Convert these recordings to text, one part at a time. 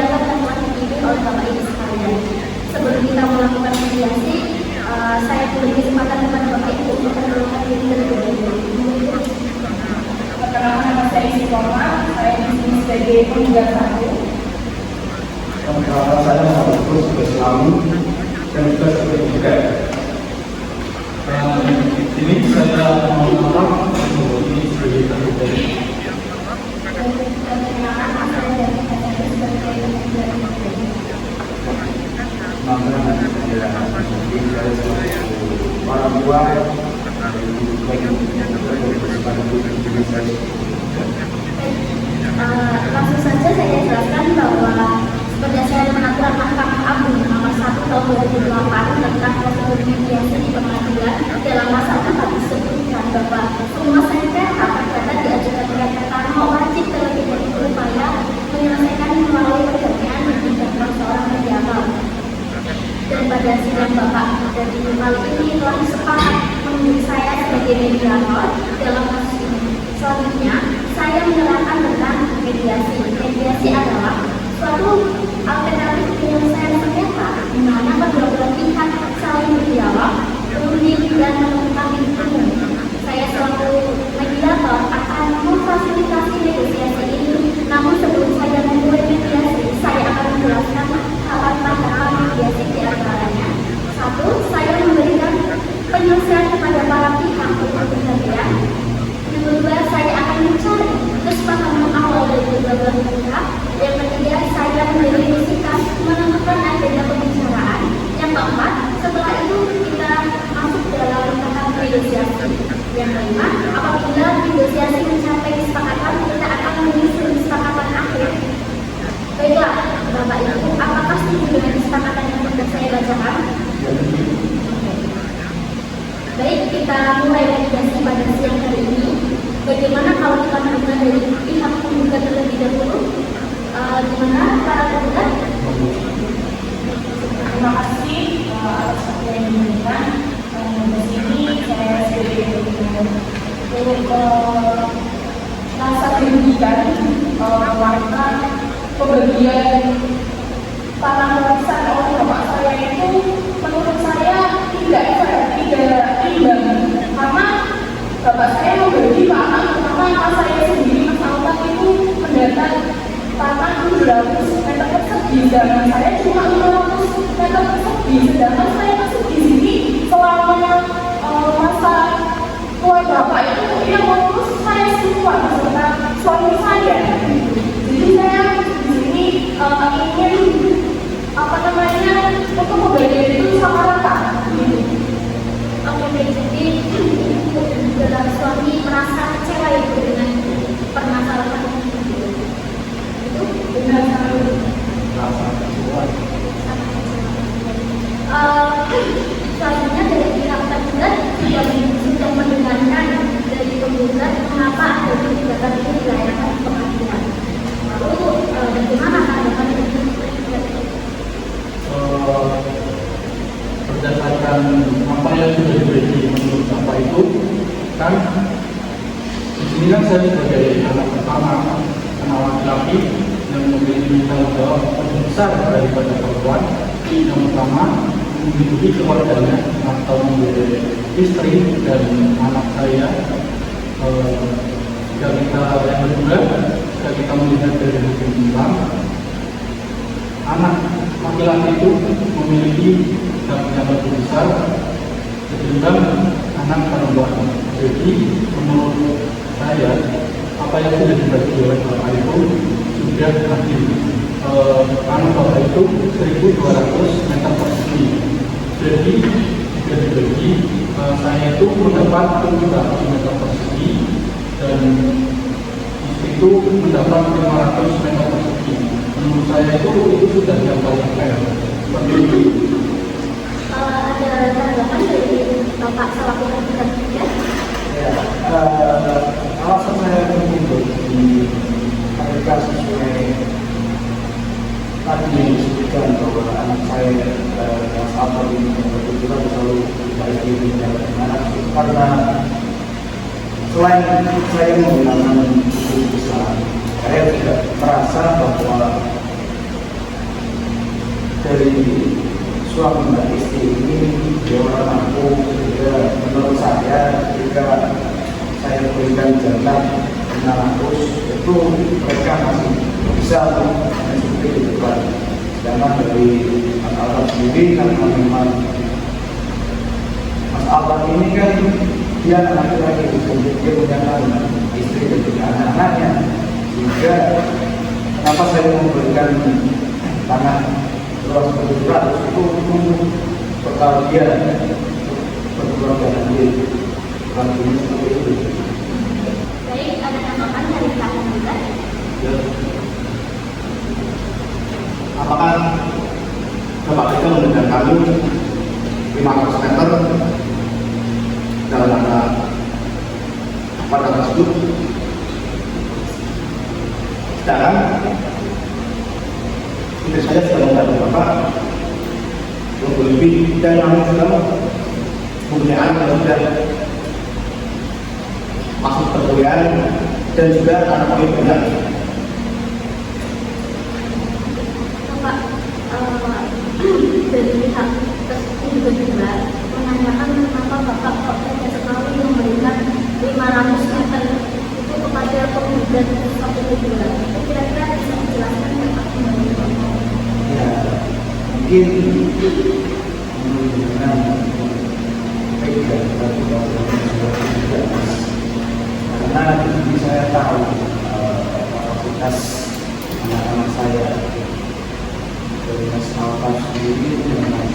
jalan yang telah dipilih oleh Bapak Ibu sekalian. Sebelum kita melakukan mediasi, saya beri kesempatan kepada Bapak Ibu untuk memperkenalkan diri terlebih dahulu. Perkenalkan, nama saya Istiqomah, saya di sini sebagai penggugat satu. Perkenalkan, saya Muhammad Terus sebagai suami dan juga sebagai penggugat. Di sini saya mengenalkan ini sebagai penggugat. Orang tua langsung saja saya jelaskan bahwa berdasarkan peraturan Mahkamah Agung nomor 1 tahun 2008 tentang prosedur mediasi di pengadilan dalam masalah hal disebutkan bahwa semua sengketa perdata diajukan pihak pertama wajib terlebih dahulu berupaya menyelesaikan melalui perdamaian yang dilakukan seorang mediator. Dan pada sidang Bapak dari hal ini telah sepakat menunjuk saya sebagai mediator dalam kasus ini. Selanjutnya, saya menerangkan tentang mediasi. Mediasi adalah suatu alternatif penyelesaian sengketa di mana kedua belah pihak saling berdialog, berunding dan menemukan titik temu. Saya selaku mediator akan memfasilitasi negosiasi ini. Namun sebelum saya memulai mediasi, saya akan menjelaskan tahapan-tahapan mediasi di antaranya. 1. Saya memberikan penyelesaian kepada para pihak untuk bergantian. Yang kedua, saya akan mencari kesepakatan awal dari kedua belah pihak. Yang ketiga, saya mendiskusikan menentukan agenda pembicaraan. Yang keempat, setelah itu kita masuk dalam tahap negosiasi. Yang kelima, apabila negosiasi mencapai kesepakatan, kita akan menyusun kesepakatan akhir. Baiklah, Bapak Ibu, apakah setuju dengan kesepakatan yang sudah saya bacakan? Baik, kita mulai mediasi pada siang hari ini. Bagaimana kalau kita mendengar dari pihak penggugat terlebih dahulu? Gimana para penggugat? Terima kasih atas waktu yang diberikan. Di sini saya sebagai rasa dirugikan karena pembagian tanah warisan oleh bapak saya itu menurut saya tidak imbang, karena bapak saya membagi ke anak saya sendiri. Mas Alta itu mendapat tanah 700 meter persegi, sedangkan saya cuma 500 meter persegi. Sedangkan saya masuk di sini selama masa tua bapak itu yang mengurus saya semua beserta suami saya. Jadi saya di sini ingin untuk membagian itu sama rata. Oke, jadi dalam suami merasa kecewa itu dengan permasalahan itu Benar sekali. Selanjutnya dari pihak penggugat sudah mendengarkan dari penggugat mengapa ada gugatan ini dilayangkan di pengadilan. Lalu bagaimana tanggapan dari penggugat? Berdasarkan apa yang sudah diberi menurut Bapak itu, kan di sini kan saya sebagai anak pertama, anak laki-laki yang memiliki tanggung jawab terbesar daripada perempuan. Yang pertama, menghidupi keluarganya atau menjadi istri dan anak saya. Yang kedua, jika kita melihat dari hukum Islam, anak laki-laki itu memiliki tanggung jawab lebih besar ketimbang anak perempuan. Jadi menurut saya, apa yang sudah dibagi oleh Bapak itu sudah adil. Anak Bapak itu 1.200 meter persegi. Jadi jika dibagi, saya itu mendapat 700 meter persegi dan istri itu mendapat 500 meter persegi. Menurut saya itu sudah yang paling fair. Seperti itu. Ada tanggapan dari Bapak selaku penggugat juga? Ya, alasan saya untuk di Amerika sesuai tadi yang disebutkan bahwa anak saya Mas Alta ini kebetulan selalu baik diri dan anak, karena selain saya menggunakan hukum besar, saya tidak merasa bahwa suami dan istri ini dua orang mampu, sehingga menurut saya ketika saya berikan jatah 600 itu mereka masih bisa mencukupi kehidupan. Sedangkan dari Mas Alban sendiri karena memang Mas Alban ini kan dia laki-laki, dia punya istri dan juga anak-anaknya, sehingga kenapa saya memberikan tanah 200 itu perkara dia berkeluarga sendiri, bukan ini seperti itu. Baik, ada tanggapan dari Pak juga? Ya. Apakah Bapak Eka memberikan kami 500 meter dalam rangka pada tersebut? Sekarang istri saya sudah membantu Bapak untuk lebih, dan kami sudah mempunyai anak yang sudah masuk perkuliahan dan juga anak kami banyak. Bapak, dari pihak tersebut juga menanyakan kenapa Bapak kok tega sekali memberikan 500 meter itu kepada penggugat satu bulan. Kira-kira bisa dijelaskan Bapak kembali? Ya, mungkin menunjukkan tega bagi Bapak karena di sini saya tahu kapasitas anak-anak saya. Dari Mas Alban sendiri memang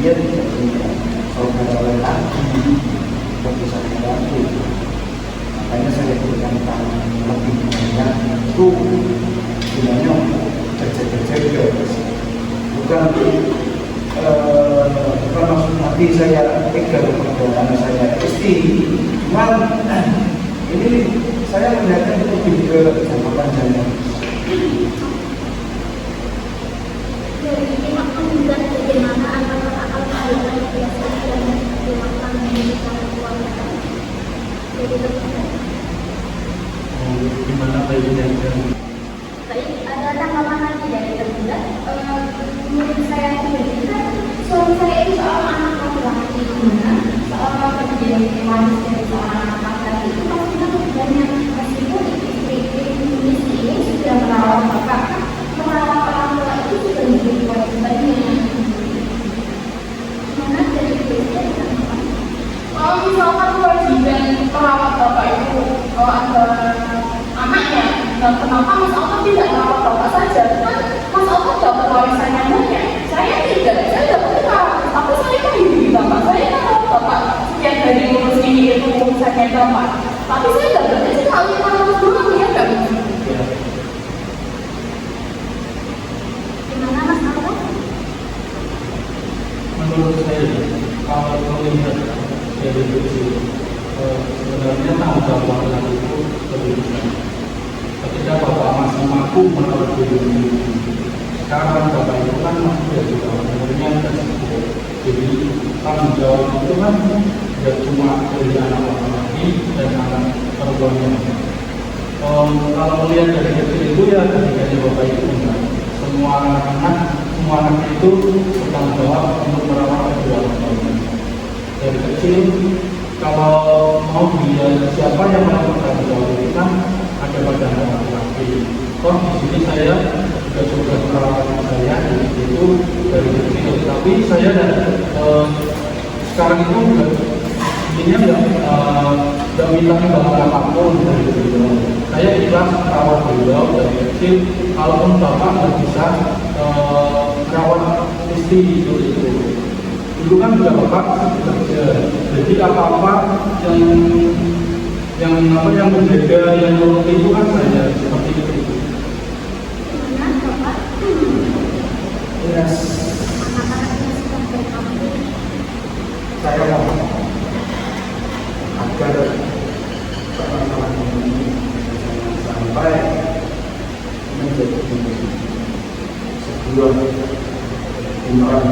dia tidak punya saudara lelaki yang bisa membantu, makanya saya berikan tangan lebih banyak itu gunanya kerja-kerja bukan maksud hati saya tega kepada anak saya istri, cuman ini saya melihatnya lebih ke jangka panjangnya. Dari pihak penggugat bagaimana apakah keadaan biasa dan dilakukan di keluarga? Jadi tergugat. Gimana baiknya? Baik, ada tanggapan lagi dari tergugat. Menurut saya sendiri kan suami saya itu seorang anak laki-laki, seorang kejadian manis dari seorang anak laki-laki itu pastinya kebutuhannya meskipun istri ini sudah merawat bapak, merawat orang tua itu sudah menjadi kewajibannya. Mana dari biasanya? Kalau misalkan kewajiban merawat bapak itu kalau ada anaknya, dan kenapa Mas Alban tidak merawat bapak saja? Kan Mas Alban dapat warisannya banyak. Saya tidak, saya dapat merawat. Tapi saya kan hidup bapak, saya kan merawat bapak. Setiap hari ngurus ini itu urusannya bapak. Tapi saya dapat sekali merawat doang ya kan? Gimana Mas Alban? Menurut saya, kalau melihat dari kecil, sebenarnya tanggung jawab laki itu lebih besar. Ketika bapak masih mampu merawat diri sendiri, sekarang bapak itu kan masih juga umurnya tersebut. Jadi tanggung jawab itu kan tidak cuma dari anak laki dan anak perempuannya. Kalau melihat dari kecil itu ya ketika bapak itu enggak. Semua anak itu bertanggung jawab untuk merawat kedua orang tuanya. Dari kecil, kalau mau dilihat siapa yang melakukan jawab itu kan ada pada anak laki-laki. Di sini saya juga sudah merawat saya itu dari kecil. Tapi saya sekarang itu intinya nggak minta imbalan apapun dari beliau. Saya ikhlas merawat beliau dari kecil. Kalaupun bapak nggak bisa merawat istri itu. Dulu kan juga bapak bekerja. Jadi apa-apa yang menjaga yang nurut itu kan saya seperti itu. Gimana Bapak? Yes. Anak-anaknya sudah berkampung. Saya mohon agar teman-teman ini jangan sampai menjadi sebuah imbalan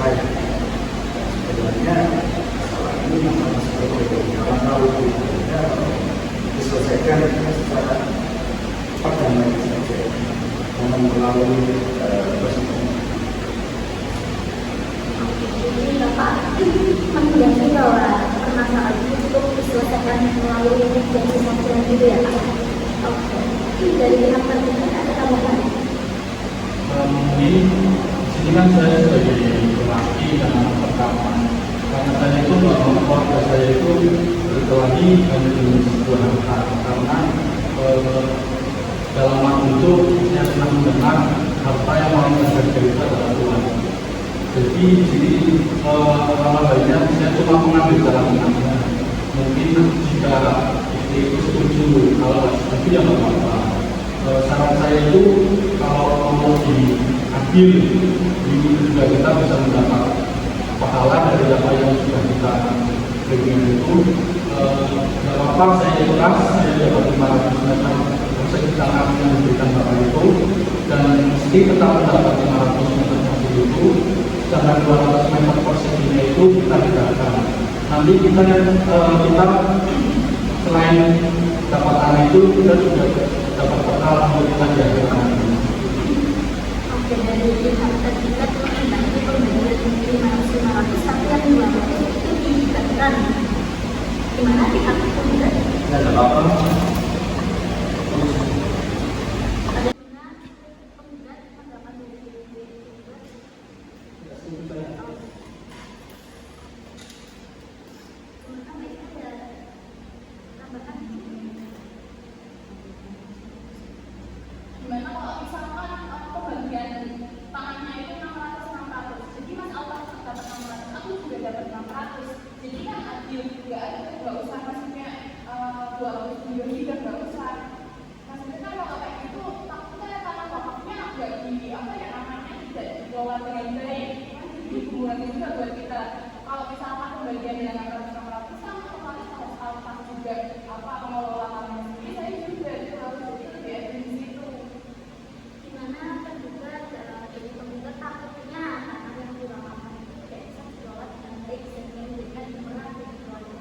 baik. Sebenarnya masalah ini masalah seperti itu. Kalau tahu itu diselesaikan secara perdamaian saja, jangan melalui persidangan. Jadi Bapak menghendaki bahwa permasalahan itu cukup diselesaikan melalui mediasi sosial gitu ya Pak? Oke. Dari pihak terkait ada tambahan? Mungkin di sini kan saya sebagai lelaki dan anak pertama, karena saya itu bahwa keluarga saya itu berkelahi hanya dengan sebuah harta, karena dalam waktu itu saya pernah mendengar harta yang paling berharga itu adalah Tuhan. Jadi di sini kalau lainnya saya cuma mengambil jalan tengahnya. Mungkin jika istri itu setuju, kalau setuju ya nggak apa-apa. Saran saya itu kalau mau diadil, ini juga kita bisa mendapat pahala dari apa yang sudah kita berikan itu. Nggak apa-apa, saya ikhlas, saya dapat 500 meter persegi tanah yang diberikan Bapak itu, dan meski tetap mendapat 500 meter persegi itu, sedangkan 200 meter perseginya itu kita tinggalkan. Nanti kita selain dapat tanah itu, kita juga dapat bekal untuk kita jaga. Oke, dari pihak terkait mengenai pembagian 500 tapi yang 200 itu dilibatkan. Gimana pihak terkait? Ya, ada apa? Ada guna penggugat tanggapan dari penggugat? Gimana kalau misalkan pembagian tangannya itu 600-600, jadi Mas Alfa dapat 600, aku juga dapat 600, jadi kan adil juga, nggak usah maksudnya 200 miliar juga nggak usah. Maksudnya kan kalau kayak gitu takutnya tanah bapaknya nggak apa ya namanya tidak dikelola dengan baik, kan jadi hubungannya juga buat kita. Kalau misalkan pembagian yang 600-600 kan otomatis harus Alfa juga mengelola tanahnya sendiri, saya juga itu harus jadi lebih adil di situ. Dimana tergugat jadi penggugat takutnya tanah yang diramalkan itu tidak bisa dikelola dengan baik sehingga memberikan berat bagi keluarga.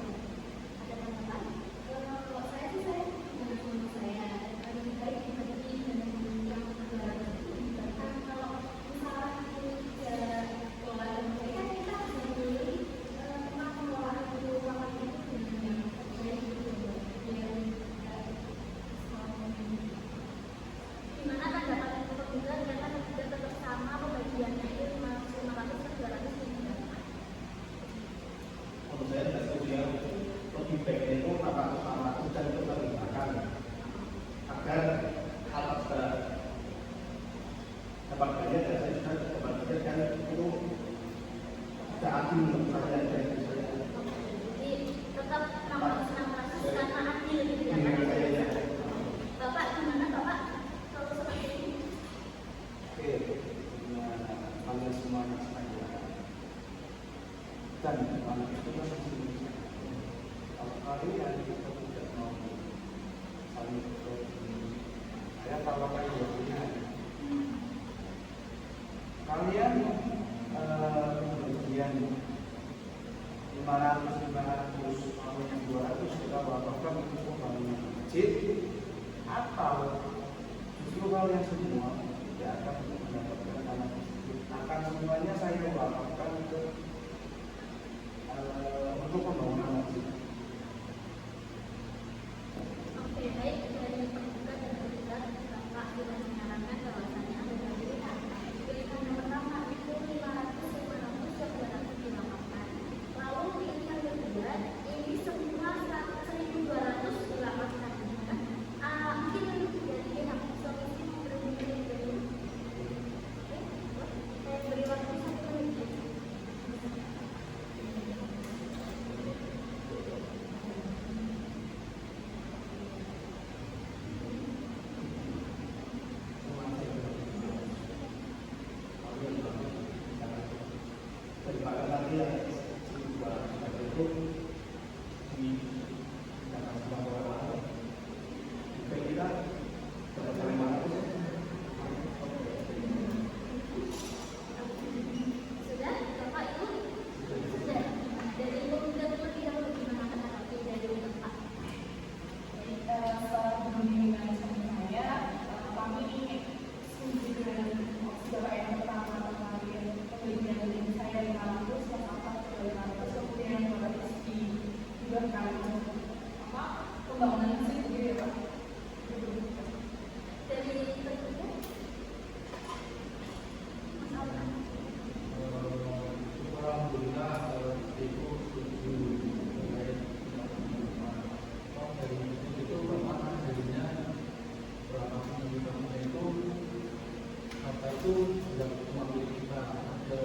Ada tambahan? Kalau saya sih saya menurut saya lebih baik dibagi dengan yang berat itu diberikan kalau misalnya itu tidak dikelola dengan baik kan kita bisa memilih tempat pengelolaan keuangan itu dengan yang baik gitu biar gimana tanggapan itu penggugat karena tidak tetap sama pembagiannya itu 500 ke 200 miliar. Menurut saya tidak setuju ya. Lebih baik itu 400 dan itu terlibatkan agar hal sudah dapat banyak dan saya juga dapat banyak kan itu tidak adil menurut saya dan saya. Jadi tetap 600 karena adil gitu ya Menurut Pak. saya ya. Bapak gimana Bapak kalau seperti ini? Oke, kalian semuanya sekalian. Dan anak itu kan masih kalau kalian kita tidak mau saling saya tawarkan jawabnya. Kalian kemudian 500 atau yang 200 kita wakafkan untuk pembangunan masjid, atau justru kalian semua tidak akan mendapatkan tanah tersebut, akan semuanya saya wakafkan untuk pembangunan masjid. Oke, baik dari penggugat dan tergugat Bapak sudah menyarankan bahwasannya ada pilihan. Pilihan yang pertama itu tidak cuma milik kita, ada